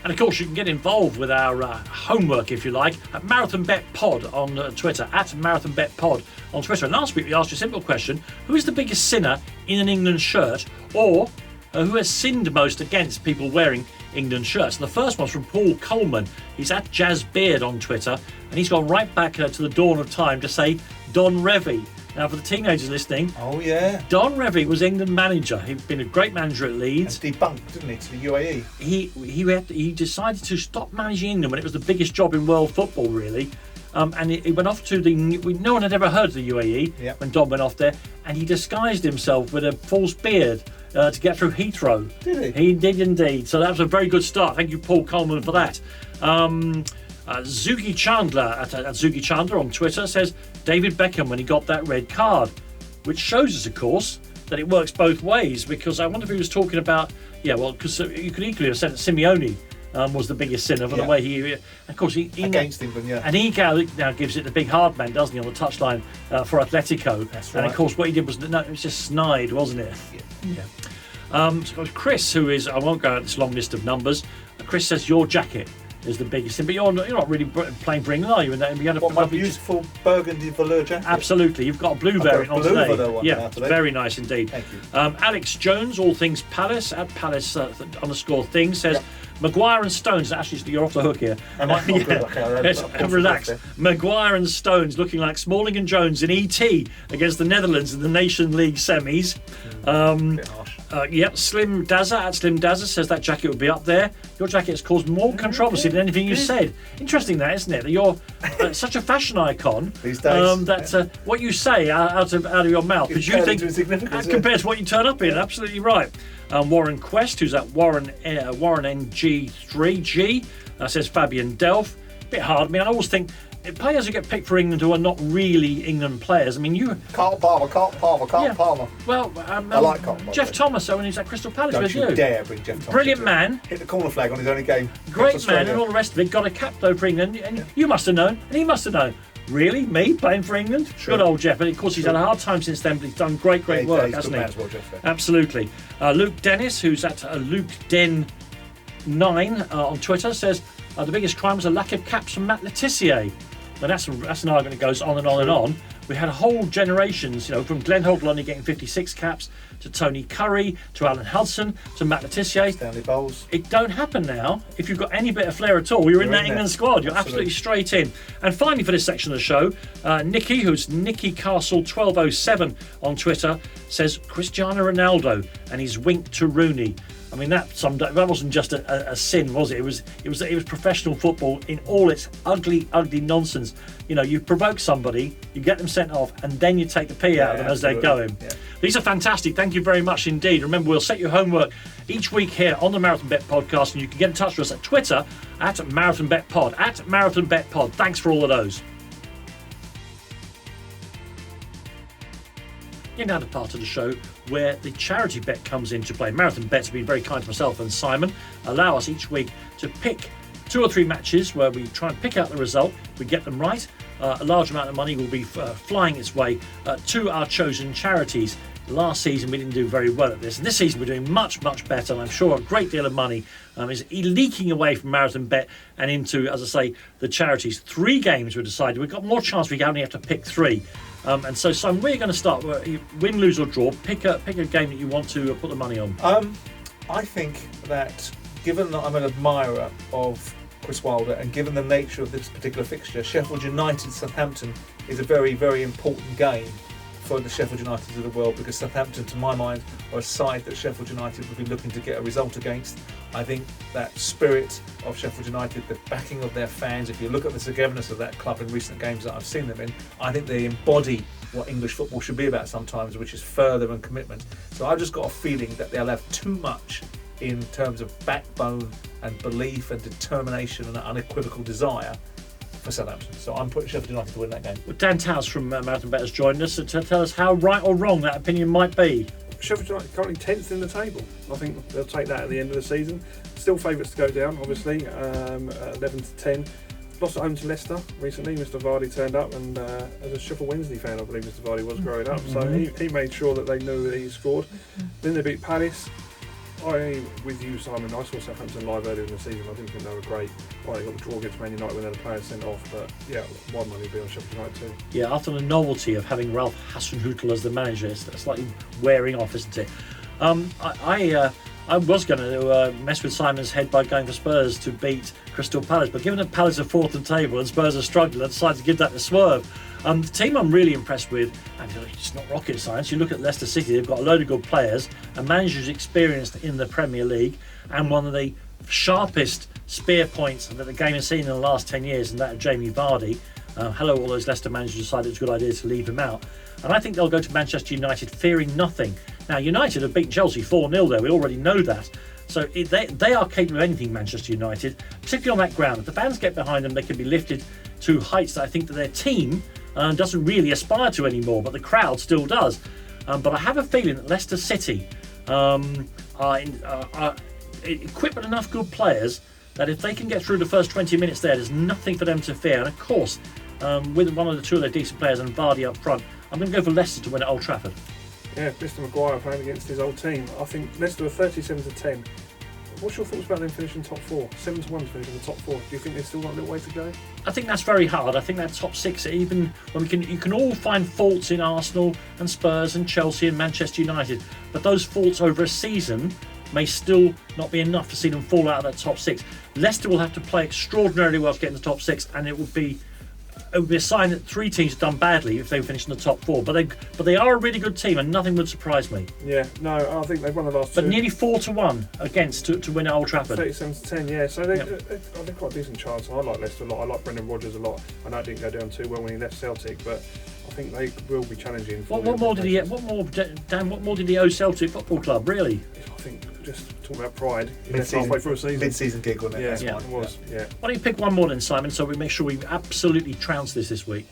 And of course, you can get involved with our homework, if you like, at Marathonbet Pod on Twitter, at Marathonbet Pod on Twitter. And last week we asked you a simple question: who is the biggest sinner in an England shirt, or who has sinned most against people wearing England shirts? And the first one's from Paul Coleman. He's at Jazzbeard on Twitter, and he's gone right back to the dawn of time to say Don Revie. Now, for the teenagers listening, oh yeah, Don Revie was England manager. He'd been a great manager at Leeds. And debunked, didn't he, to the UAE? He decided to stop managing England when it was the biggest job in world football, really. And he went off to no one had ever heard of the UAE when Don went off there, and he disguised himself with a false beard to get through Heathrow. Did he? He did indeed. So that was a very good start. Thank you, Paul Coleman, for that. Zugi Chandler at Zugi Chandler on Twitter says David Beckham when he got that red card, which shows us, of course, that it works both ways. Because I wonder if he was talking about, because you could equally have said that Simeone was the biggest sinner for the way he, of course, he against England, and he now gives it the big hard man, doesn't he, on the touchline for Atletico. That's right. And of course, what he did was it was just snide, wasn't it? Yeah. So Chris, who is, I won't go out this long list of numbers. Chris says your jacket is the biggest thing, but you're not really playing for England, are you? And you had my beautiful burgundy velour jacket. Absolutely, you've got a blue variant on today. Yeah, very nice indeed. Thank you. Alex Jones, all things Palace at Palace _thing says Maguire and Stones. Actually, you're off the hook here. Relax. Maguire and Stones looking like Smalling and Jones in ET against the Netherlands in the Nation League semis. Bit harsh. Slim Dazza at Slim Dazza says that jacket would be up there. Your jacket has caused more controversy than anything you said. Interesting, that, isn't it? That you're such a fashion icon these days. What you say out of your mouth, because you think compared to what you turn up in. Absolutely right. Warren Quest, who's at Warren NG3G, says Fabian Delph. Bit hard. I mean, I always think players who get picked for England who are not really England players. I mean, Carl Palmer. Well, I like Carl Palmer. Jeff Thomas, when he's at Crystal Palace with you. Don't you dare bring Jeff Thomas. Brilliant man. Hit the corner flag on his only game. Great man, and all the rest of it. Got a cap though for England, and you must have known, and he must have known. Really, me playing for England? Sure. Good old Jeff. And of course, he's had a hard time since then, but he's done great work, hasn't he? Well, Jeff, absolutely. Luke Dennis, who's at Luke Den 9 on Twitter, says the biggest crime was a lack of caps from Matt Le Tissier. Well, that's an argument that goes on and on and on. We had whole generations, from Glenn Hoddle only getting 56 caps, to Tony Curry, to Alan Hudson, to Matt Le Tissier. Stanley Bowles. It don't happen now. If you've got any bit of flair at all, you're in that England squad. You're absolutely straight in. And finally, for this section of the show, Nikki, who's Nikki Castle 1207 on Twitter, says Cristiano Ronaldo and his wink to Rooney. I mean, that wasn't just a sin, was it? It was professional football in all its ugly nonsense. You provoke somebody, you get them sent off, and then you take the pee out of them as they're going. Yeah. These are fantastic. Thank you very much indeed. Remember, we'll set your homework each week here on the Marathonbet Podcast, and you can get in touch with us at Twitter at Marathonbet Pod. At Marathonbet Pod. Thanks for all of those. You're now the part of the show where the charity bet comes into play. Marathon Bets have been very kind to myself and Simon. Allow us each week to pick 2 or 3 matches where we try and pick out the result. If we get them right, a large amount of money will be flying its way to our chosen charities. Last season we didn't do very well at this, and this season we're doing much better, and I'm sure a great deal of money is leaking away from Marathon Bet and into, as I say, the charities. 3 games were decided. We've got more chance. We only have to pick 3. And so, Simon, where are you going to start? Win, lose or draw? Pick a game that you want to put the money on. I think that, given that I'm an admirer of Chris Wilder, and given the nature of this particular fixture, Sheffield United-Southampton is a very, very important game for the Sheffield United of the world, because Southampton, to my mind, are a side that Sheffield United would be looking to get a result against. I think that spirit of Sheffield United, the backing of their fans, if you look at the togetherness of that club in recent games that I've seen them in, I think they embody what English football should be about sometimes, which is further and commitment. So I've just got a feeling that they'll have too much in terms of backbone and belief and determination and unequivocal desire for Southampton. So I'm putting Sheffield United to win that game. Well, Dan Towers from Marathon Bet has joined us to tell us how right or wrong that opinion might be. Sheffield United currently 10th in the table. I think they'll take that at the end of the season. Still favourites to go down, obviously, 11 to 10. Lost at home to Leicester recently. Mr Vardy turned up, and as a Sheffield Wednesday fan, I believe Mr Vardy was growing up, so he made sure that they knew that he scored. Then they beat Palace. with you, Simon, I saw Southampton live earlier in the season. I didn't think they were great. Well, they got the draw against Man United when they had the players sent off, but yeah, my money would be on Sheffield United too. Yeah, after the novelty of having Ralph Hasenhüttl as the manager, it's slightly wearing off, isn't it? I was going to mess with Simon's head by going for Spurs to beat Crystal Palace, but given that Palace are fourth in the table and Spurs are struggling, I decided to give that a swerve. The team I'm really impressed with, and it's not rocket science, you look at Leicester City, they've got a load of good players, a manager who's experienced in the Premier League, and one of the sharpest spear points that the game has seen in the last 10 years, and that of Jamie Vardy. Hello, all those Leicester managers decided it's a good idea to leave him out. And I think they'll go to Manchester United fearing nothing. Now, United have beaten Chelsea 4-0 there, we already know that. So they are capable of anything, Manchester United, particularly on that ground. If the fans get behind them, they can be lifted to heights that I think that their team doesn't really aspire to anymore, but the crowd still does. But I have a feeling that Leicester City are equipped with enough good players that if they can get through the first 20 minutes there's nothing for them to fear. And of course, with one of the two of their decent players and Vardy up front, I'm going to go for Leicester to win at Old Trafford. Yeah, Mr. Maguire playing against his old team. I think Leicester are 37-10. What's your thoughts about them finishing top four? 7-1 to finish in the top four. Do you think they've still got a little way to go? I think that's very hard. I think that top six, even when you can all find faults in Arsenal and Spurs and Chelsea and Manchester United, but those faults over a season may still not be enough to see them fall out of that top six. Leicester will have to play extraordinarily well to get in the top six, and it would be a sign that three teams have done badly if they finish in the top four. But they are a really good team, and nothing would surprise me. Yeah, no, I think they've won the last two. But nearly 4-1 against to win at Old Trafford. 37-10, yeah. So they've got a decent chance. I like Leicester a lot. I like Brendan Rodgers a lot. I know it didn't go down too well when he left Celtic, but I think they will be challenging. What more did he owe Celtic Football Club? Really? I think just talking about pride. Halfway through a season. Mid-season gig, wasn't it? Yeah, it was. Yeah. Why don't you pick one more then, Simon, so we make sure we absolutely trounce this week?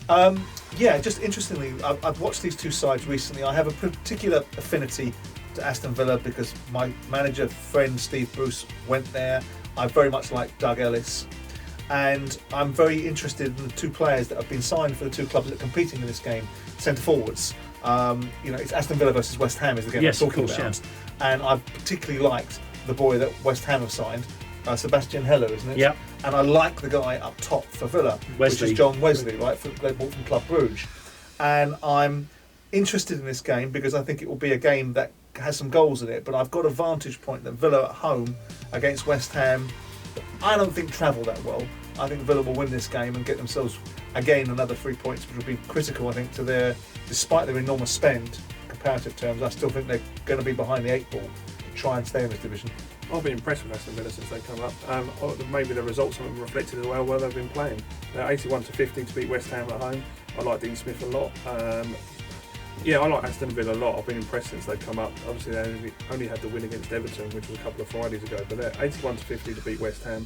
Just interestingly, I've watched these two sides recently. I have a particular affinity to Aston Villa because my manager friend Steve Bruce went there. I very much like Doug Ellis, and I'm very interested in the two players that have been signed for the two clubs that are competing in this game, centre forwards. It's Aston Villa versus West Ham is the game I'm talking about. Yeah. And I've particularly liked the boy that West Ham have signed, Sebastian Heller, isn't it? Yeah. And I like the guy up top for Villa, which is John Wesley, right? They bought from Club Brugge. And I'm interested in this game because I think it will be a game that has some goals in it. But I've got a vantage point that Villa at home against West Ham, I don't think travel that well. I think Villa will win this game and get themselves, again, another 3 points, which will be critical, I think, to despite their enormous spend, comparative terms, I still think they're going to be behind the 8 ball to try and stay in this division. I've been impressed with Aston Villa since they come up. Maybe the results haven't reflected as well they've been playing. They're 81-50 to beat West Ham at home. I like Dean Smith a lot. I like Aston Villa a lot. I've been impressed since they've come up. Obviously, they only had the win against Everton, which was a couple of Fridays ago, but they're 81-50 to beat West Ham.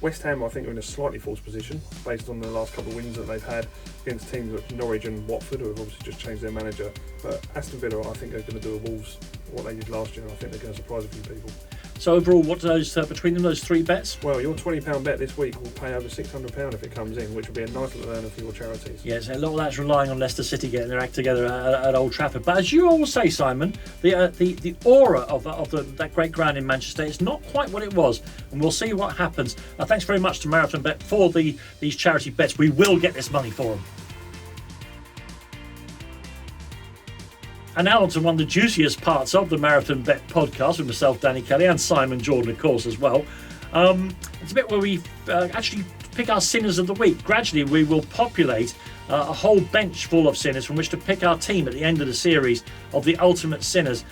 West Ham, I think, are in a slightly false position based on the last couple of wins that they've had against teams like Norwich and Watford, who have obviously just changed their manager. But Aston Villa, I think, are going to do with Wolves what they did last year, and I think they're going to surprise a few people. So overall, what do those between them, those three bets? Well, your £20 bet this week will pay over £600 if it comes in, which will be a nice little earner for your charities. Yes, a lot of that's relying on Leicester City getting their act together at Old Trafford. But as you all say, Simon, the aura of that great ground in Manchester is not quite what it was, and we'll see what happens. Thanks very much to Marathonbet for these charity bets. We will get this money for them. And now on to one of the juiciest parts of the Marathonbet podcast with myself, Danny Kelly, and Simon Jordan, of course, as well. It's a bit where we actually pick our sinners of the week. Gradually, we will populate a whole bench full of sinners from which to pick our team at the end of the series of the ultimate sinners.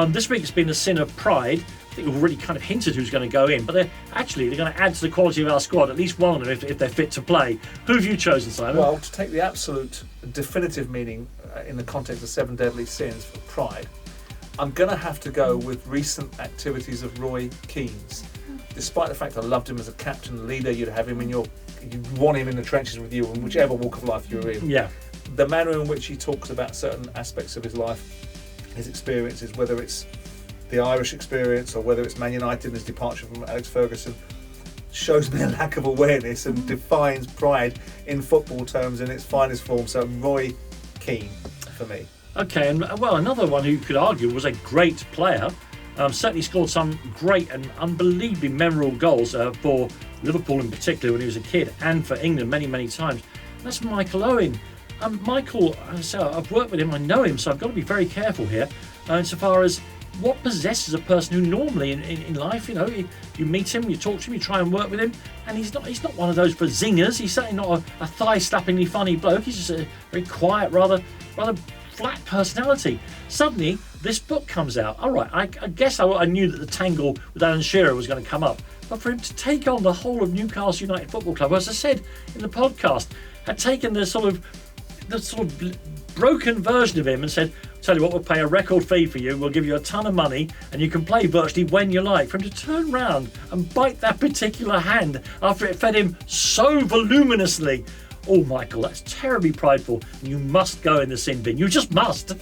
This week it's been the sin of pride. I think we've already kind of hinted who's going to go in, but they're going to add to the quality of our squad, at least one of them, if they're fit to play. Who have you chosen, Simon? Well, to take the absolute definitive meaning in the context of 7 deadly sins for pride, I'm going to have to go with recent activities of Roy Keane's. Despite the fact I loved him as a captain, leader, you'd want him in the trenches with you in whichever walk of life you're in. Yeah. The manner in which he talks about certain aspects of his life, his experiences, whether it's the Irish experience or whether it's Man United and his departure from Alex Ferguson, shows me a lack of awareness and defines pride in football terms in its finest form. So Roy Keane for me. Okay, and well, another one who you could argue was a great player, Certainly scored some great and unbelievably memorable goals for Liverpool in particular when he was a kid, and for England many, many times. That's Michael Owen. Michael, I've worked with him, I know him, so I've got to be very careful here insofar as what possesses a person who normally in life, you meet him, you talk to him, you try and work with him, and he's not one of those for zingers. He's certainly not a thigh-slappingly funny bloke. He's just a very quiet, rather flat personality. Suddenly, this book comes out. All right, I guess I knew that the tangle with Alan Shearer was going to come up, but for him to take on the whole of Newcastle United Football Club, as I said in the podcast, had taken the sort of broken version of him and said, tell you what, we'll pay a record fee for you, we'll give you a ton of money, and you can play virtually when you like. For him to turn round and bite that particular hand after it fed him so voluminously. Oh, Michael, that's terribly prideful, and you must go in the sin bin. You just must.